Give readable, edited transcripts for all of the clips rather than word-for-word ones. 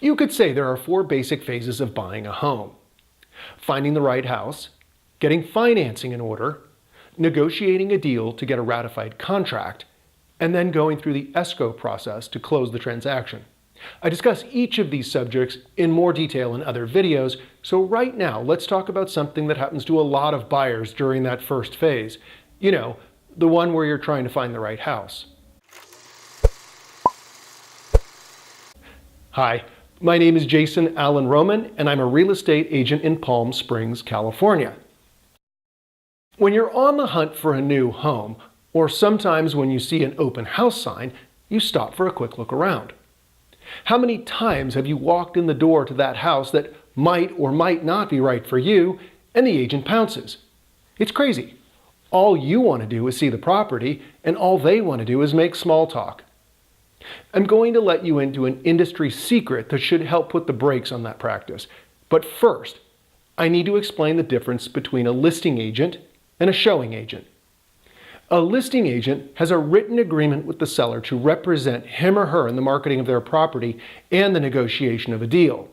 You could say there are 4 basic phases of buying a home: finding the right house, getting financing in order, negotiating a deal to get a ratified contract, and then going through the escrow process to close the transaction. I discuss each of these subjects in more detail in other videos, so right now let's talk about something that happens to a lot of buyers during that first phase. You know, the one where you're trying to find the right house. Hi, my name is Jason Allen-Rouman, and I'm a real estate agent in Palm Springs, California. When you're on the hunt for a new home, or sometimes when you see an open house sign, you stop for a quick look around. How many times have you walked in the door to that house that might or might not be right for you, and the agent pounces? It's crazy. All you want to do is see the property, and all they want to do is make small talk. I'm going to let you into an industry secret that should help put the brakes on that practice. But first, I need to explain the difference between a listing agent and a showing agent. A listing agent has a written agreement with the seller to represent him or her in the marketing of their property and the negotiation of a deal.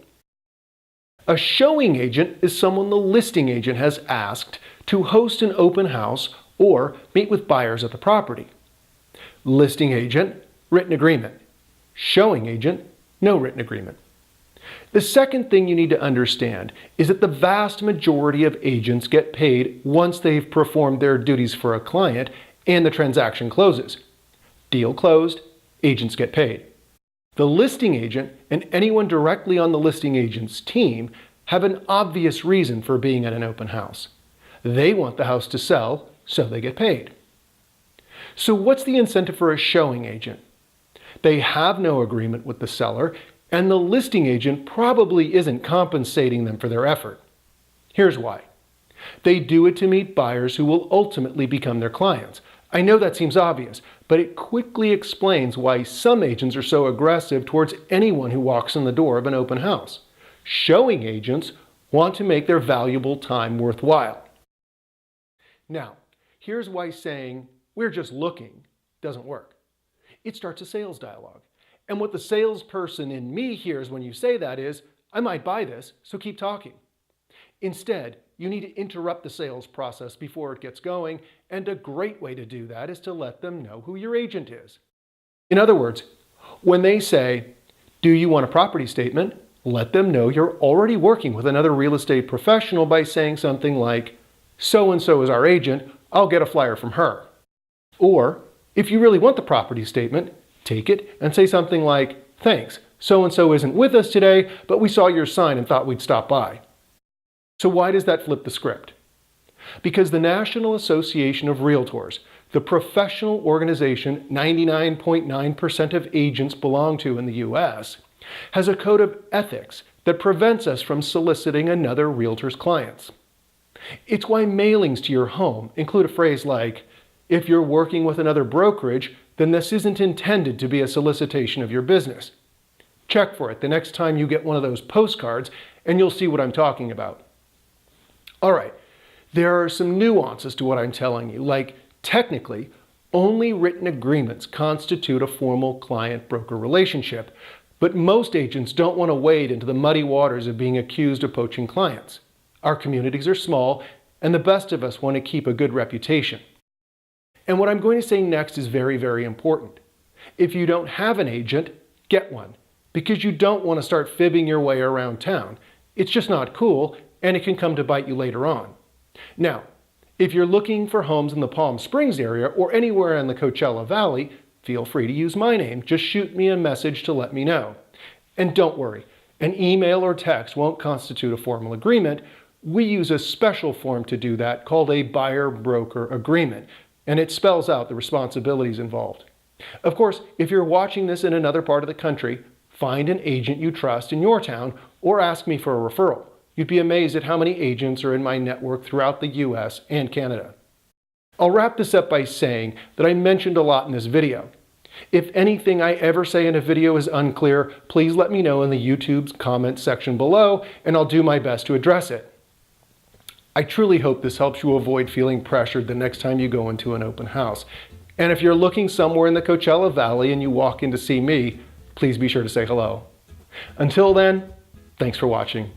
A showing agent is someone the listing agent has asked to host an open house or meet with buyers at the property. Listing agent, written agreement. Showing agent, no written agreement. The second thing you need to understand is that the vast majority of agents get paid once they've performed their duties for a client and the transaction closes. Deal closed, agents get paid. The listing agent and anyone directly on the listing agent's team have an obvious reason for being at an open house. They want the house to sell, so they get paid. So what's the incentive for a showing agent? They have no agreement with the seller, and the listing agent probably isn't compensating them for their effort. Here's why. They do it to meet buyers who will ultimately become their clients. I know that seems obvious, but it quickly explains why some agents are so aggressive towards anyone who walks in the door of an open house. Showing agents want to make their valuable time worthwhile. Now, here's why saying, "we're just looking," doesn't work. It starts a sales dialogue. And what the salesperson in me hears when you say that is, "I might buy this, so keep talking." Instead, you need to interrupt the sales process before it gets going, and a great way to do that is to let them know who your agent is. In other words, when they say, "Do you want a property statement?" let them know you're already working with another real estate professional by saying something like, "So-and-so is our agent, I'll get a flyer from her." Or, if you really want the property statement, take it and say something like, "Thanks, so-and-so isn't with us today, but we saw your sign and thought we'd stop by." So why does that flip the script? Because the National Association of Realtors, the professional organization 99.9% of agents belong to in the US, has a code of ethics that prevents us from soliciting another realtor's clients. It's why mailings to your home include a phrase like, "If you're working with another brokerage, then this isn't intended to be a solicitation of your business." Check for it the next time you get one of those postcards, and you'll see what I'm talking about. All right, there are some nuances to what I'm telling you, like technically, only written agreements constitute a formal client-broker relationship, but most agents don't want to wade into the muddy waters of being accused of poaching clients. Our communities are small, and the best of us want to keep a good reputation. And what I'm going to say next is very, very important. If you don't have an agent, get one, because you don't want to start fibbing your way around town. It's just not cool, and it can come to bite you later on. Now, if you're looking for homes in the Palm Springs area or anywhere in the Coachella Valley, feel free to use my name. Just shoot me a message to let me know. And don't worry, an email or text won't constitute a formal agreement. We use a special form to do that called a buyer-broker agreement, and it spells out the responsibilities involved. Of course, if you're watching this in another part of the country, find an agent you trust in your town or ask me for a referral. You'd be amazed at how many agents are in my network throughout the US and Canada. I'll wrap this up by saying that I mentioned a lot in this video. If anything I ever say in a video is unclear, please let me know in the YouTube's comment section below, and I'll do my best to address it. I truly hope this helps you avoid feeling pressured the next time you go into an open house. And if you're looking somewhere in the Coachella Valley and you walk in to see me, please be sure to say hello. Until then, thanks for watching.